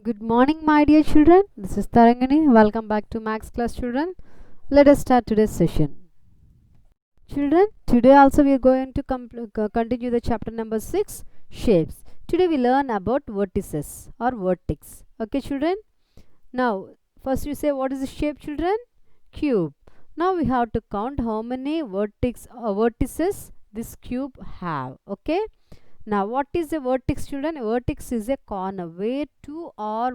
Good morning, my dear children. This is Tarangani. Welcome back to Max class, children. Let us start today's session. Children, today also we are going to continue the chapter number 6, shapes. Today we learn about vertices or vertex. Okay, children. Now, first you say what is the shape, children? Cube. Now we have to count how many vertices this cube have. Okay. Now, what is a vertex, children? A vertex is a corner where two or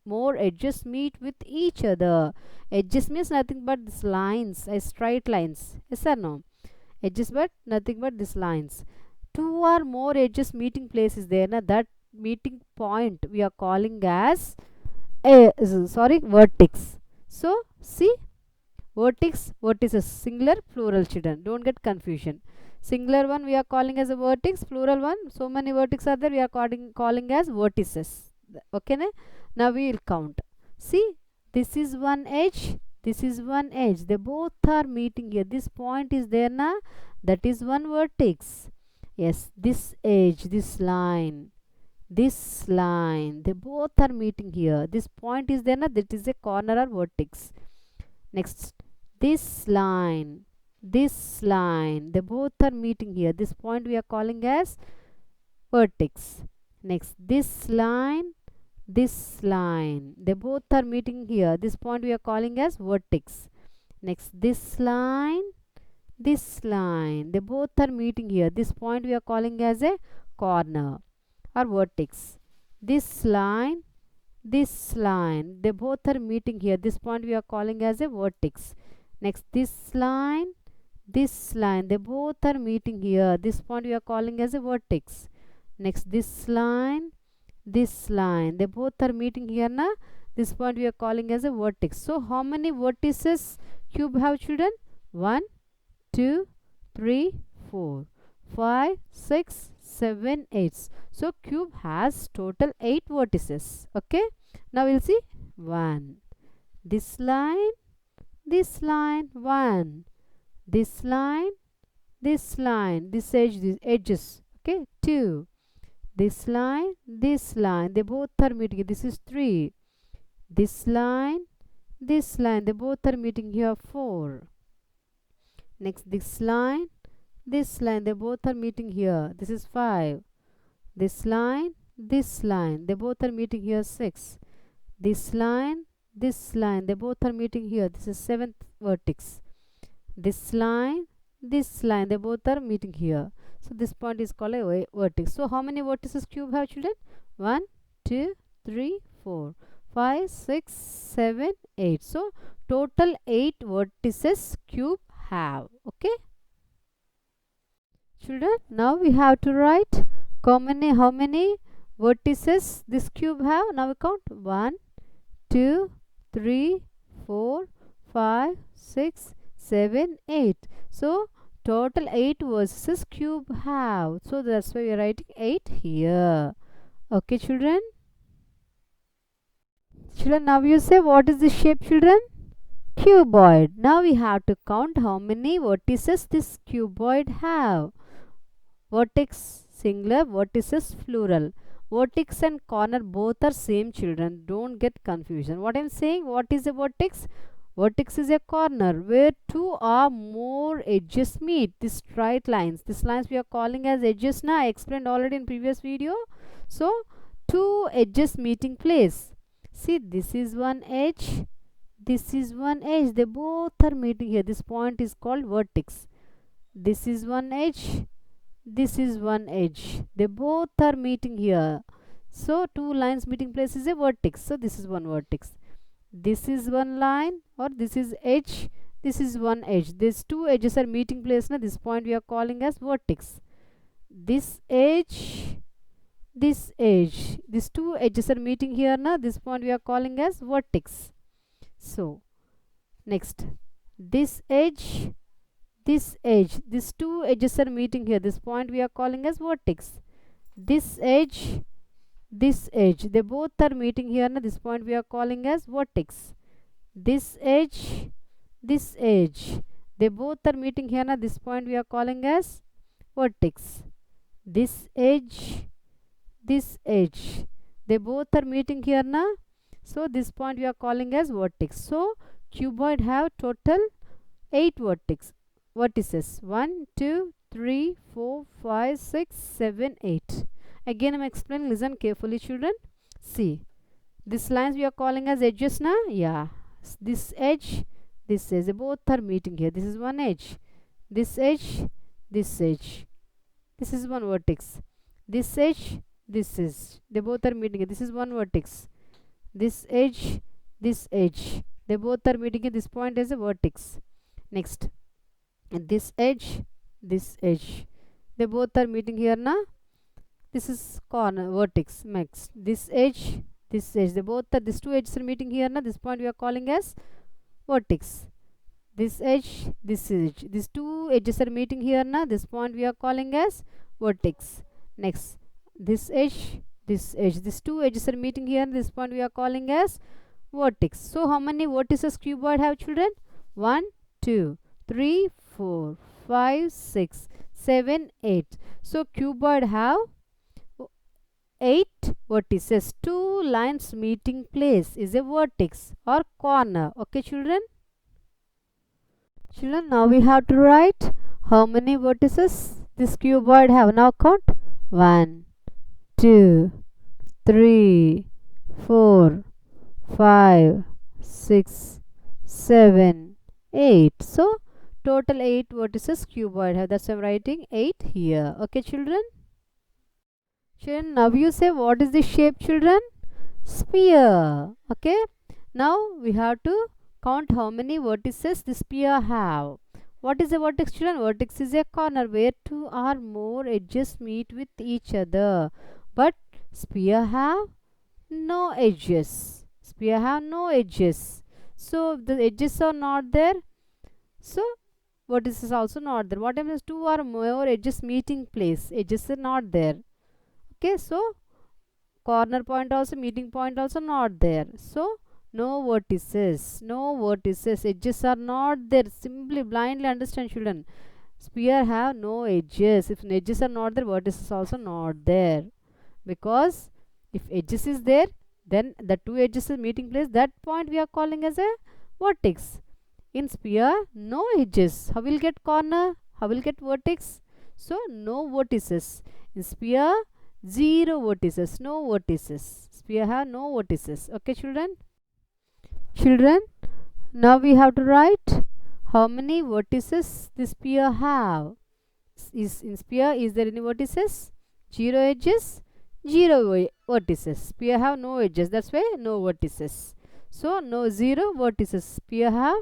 more edges meet with each other. Edges means nothing but these lines, straight lines. Yes or no? Edges but nothing but these lines. Two or more edges meeting place is there. Now, that meeting point we are calling as vertex. So, see, vertices, singular, plural, children. Don't get confusion. Singular one we are calling as a vertex, plural one, so many vertices are there, we are calling as vertices. Okay, now we will count. See, this is one edge, this is one edge, they both are meeting here. This point is there na, that is one vertex. Yes, this edge, this line, they both are meeting here. This point is there na, that is a corner or vertex. Next, this line, they both are meeting here. This point we are calling as vertex. Next, this line, they both are meeting here. This point we are calling as vertex. Next, this line, they both are meeting here. This point we are calling as a corner or vertex. This line, they both are meeting here. This point we are calling as a vertex. Next, this line, they both are meeting here. This point we are calling as a vertex. Next, this line, they both are meeting here na. This point we are calling as a vertex. So, how many vertices cube have, children? 1, 2, 3, 4, 5, 6, 7, 8. So, cube has total 8 vertices. Okay. Now, we'll see 1. This line, 1. This line, this edge, these edges. Okay. 2. This line, they both are meeting. This is 3. This line, they both are meeting here. 4. Next, this line, they both are meeting here. This is 5. This line, they both are meeting here. 6. This line, they both are meeting here. This is 7th vertex. This line, they both are meeting here. So, this point is called a vertex. So, how many vertices cube have, children? 1, 2, 3, 4, 5, 6, 7, 8. So, total 8 vertices cube have. Okay. Children, now we have to write how many vertices this cube have. Now we count 1, 2, 3, 4, 5, 6, 7, 8. So, total 8 vertices cube have. So, that's why we are writing 8 here. Okay, children. Children, now you say what is the shape, children? Cuboid. Now we have to count how many vertices this cuboid have. Vertex singular, vertices plural. Vertex and corner both are same, children. Don't get confusion. What I am saying, what is a vertex? Vertex is a corner where two or more edges meet. These straight lines. These lines we are calling as edges. Now I explained already in previous video. So, two edges meeting place. See, this is one edge. This is one edge. They both are meeting here. This point is called vertex. This is one edge. This is one edge. They both are meeting here. So, two lines meeting place is a vertex. So, this is one vertex. This is one line or this is edge. This is one edge. These two edges are meeting place. Now, this point we are calling as vertex. This edge, these two edges are meeting here. Now, this point we are calling as vertex. So, next, this edge, these two edges are meeting here. This point we are calling as vertex. This edge, they both are meeting here. Now, this point we are calling as vertex. This edge, they both are meeting here. Now, this point we are calling as vertex. This edge, They both are meeting here na. So this point we are calling as vertex. So cuboid have total 8 vertices. 1, 2, 3, 4, 5, 6, 7, 8. Again I'm explaining. Listen carefully, children. See, these lines we are calling as edges na. Yeah, this edge, this edge, they both are meeting here. This is one edge. This edge, this edge. This is one vertex. This edge, this is. They both are meeting here. This is one vertex. This edge, this edge. They both are meeting here. This point is a vertex. Next, this edge, this edge. They both are meeting here na. This is corner vertex. Next, this edge, this edge. They both are, these two edges are meeting here na. This point we are calling as vertex. This edge, this edge. These two edges are meeting here na. This point we are calling as vertex. Next, this edge, this edge. These two edges are meeting here. This point we are calling as vertex. So how many vertices cuboid have, children? 1, 2, 3, 4, 5, 6, 7, 8. So cuboid have 8 vertices. 2 lines meeting place is a vertex or corner. Okay, children? Children, now we have to write how many vertices this cuboid have. Now count. 1, 2, 3, 4, 5, 6, 7, 8. So total 8 vertices cuboid have. That's why I'm writing 8 here. Okay, children? Children, now you say what is the shape, children? Sphere. Okay. Now we have to count how many vertices the sphere have. What is a vertex, children? Vertex is a corner where two or more edges meet with each other. But sphere have no edges. Sphere have no edges. So if the edges are not there, so vertex is also not there. What happens? Two or more edges meeting place. Edges are not there. Okay, so corner point also, meeting point also not there. So no vertices, no vertices. Edges are not there. Simply blindly understand, children. Sphere have no edges. If edges are not there, vertices also not there. Because if edges is there, then the two edges is meeting place. That point we are calling as a vertex. In sphere, no edges. How will get corner? How will get vertex? So no vertices. In sphere, 0 vertices, no vertices. Sphere have no vertices. Okay, children? Children, now we have to write how many vertices the sphere have. Is in sphere, is there any vertices? 0 edges, 0 vertices. Sphere have no edges. That's why no vertices. So no 0 vertices. Sphere have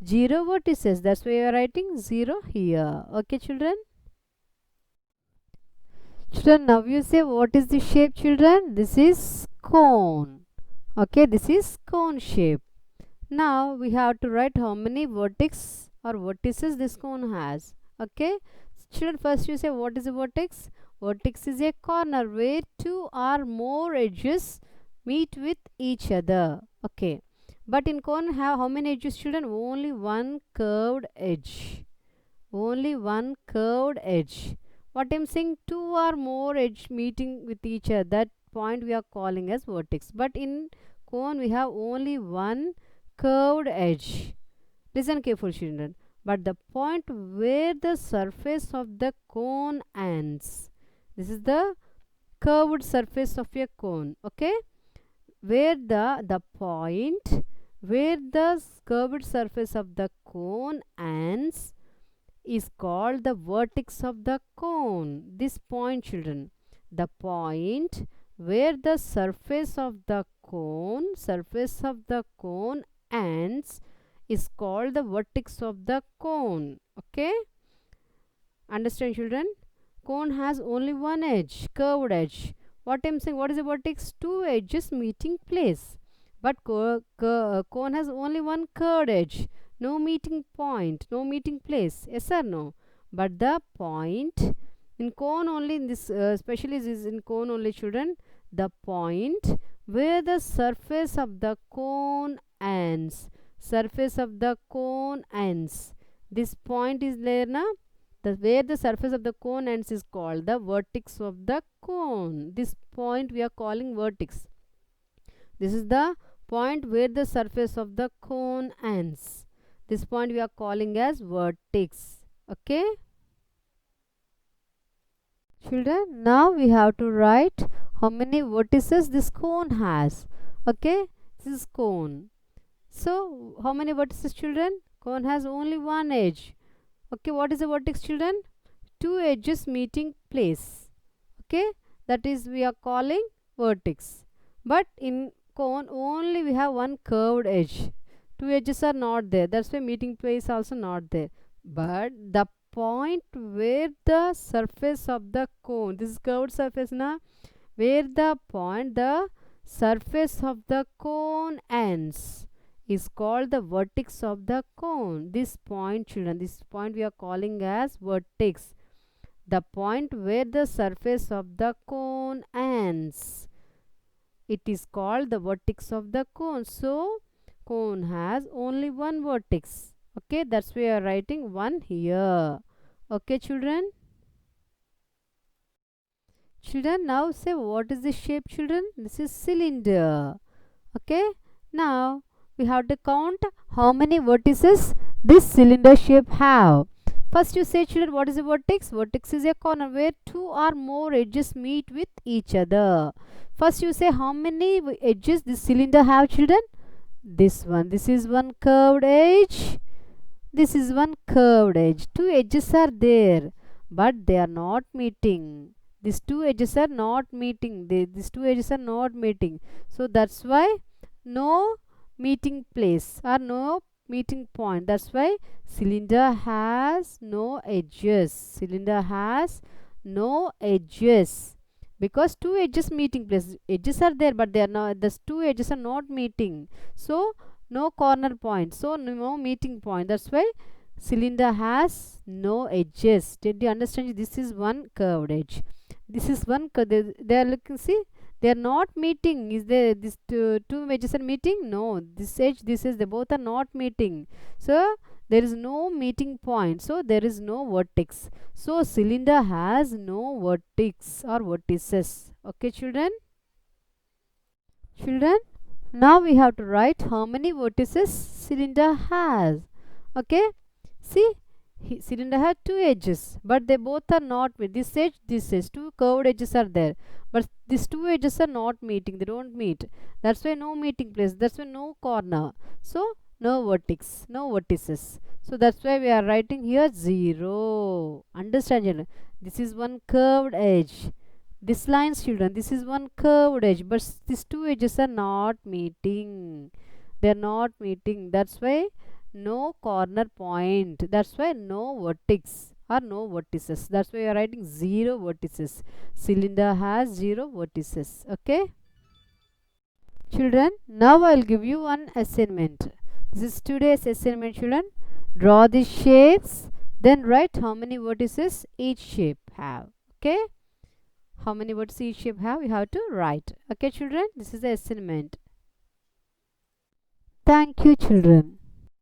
0 vertices. That's why we are writing 0 here. Okay, children? Children, now you say what is the shape, children? This is cone. Okay, this is cone shape. Now we have to write how many vertex or vertices this cone has. Okay, children, first you say what is a vertex? Vertex is a corner where two or more edges meet with each other. Okay, but in cone have how many edges, children? Only one curved edge. Only one curved edge. What I'm saying, two or more edge meeting with each other, that point we are calling as vertex. But in cone we have only one curved edge. Listen carefully, children. But the point where the surface of the cone ends, this is the curved surface of a cone. Okay, where the point where the curved surface of the cone ends is called the vertex of the cone. This point, children, the point where the surface of the cone ends is called the vertex of the cone. Okay, understand, children? Cone has only one edge, curved edge. What I'm saying, what is a vertex? Two edges meeting place. But cone has only one curved edge, no meeting point, no meeting place. Yes or no? But the point in cone only, in this especially is in cone only, children, the point where the surface of the cone ends, surface of the cone ends, this point is there na. Where the surface of the cone ends is called the vertex of the cone. This point we are calling vertex. This is the point where the surface of the cone ends. This point we are calling as vertex. Okay, children, now we have to write how many vertices this cone has. Okay, this is cone. So how many vertices, children? Cone has only one edge. Okay, what is a vertex, children? Two edges meeting place. Okay, that is we are calling vertex. But in cone only we have one curved edge. Two edges are not there, that's why meeting place also not there. But the point where the surface of the cone, this is curved surface na, where the point the surface of the cone ends is called the vertex of the cone. This point, children, this point we are calling as vertex. The point where the surface of the cone ends, it is called the vertex of the cone. So cone has only one vertex. Okay, that's why we are writing one here. Okay, children. Children, now say what is this shape, children? This is cylinder. Okay, now we have to count how many vertices this cylinder shape have. First you say, children, what is a vertex? Vertex is a corner where two or more edges meet with each other. First you say how many edges this cylinder have, children? This one. This is one curved edge. This is one curved edge. Two edges are there, but they are not meeting. These two edges are not meeting. These two edges are not meeting. So that's why no meeting place or no meeting point. That's why cylinder has no edges. Cylinder has no edges because two edges meeting place. Edges are there, but they are not. The two edges are not meeting. So no corner point. So no meeting point. That's why cylinder has no edges. Did you understand? This is one curved edge. This is one. They are looking. See, they are not meeting. Is there this two edges are meeting? No, this edge, this is, they both are not meeting. So there is no meeting point. So there is no vertex. So cylinder has no vertex or vertices. Okay, children. Children, now we have to write how many vertices cylinder has. Okay, see, cylinder has two edges, but they both are not with this edge, this edge. Two curved edges are there, but these two edges are not meeting. They don't meet. That's why no meeting place. That's why no corner. So no vertex, no vertices. So that's why we are writing here 0. Understand, children? This is one curved edge. This lines, children, this is one curved edge, but these two edges are not meeting. They are not meeting. That's why no corner point. That's why no vertex or no vertices. That's why you are writing 0 vertices. Cylinder has 0 vertices. Okay, children, now I will give you one assignment. This is today's assignment, children. Draw these shapes, then write how many vertices each shape have. Okay, how many vertices each shape have, you have to write. Okay, children, this is the assignment. Thank you, children.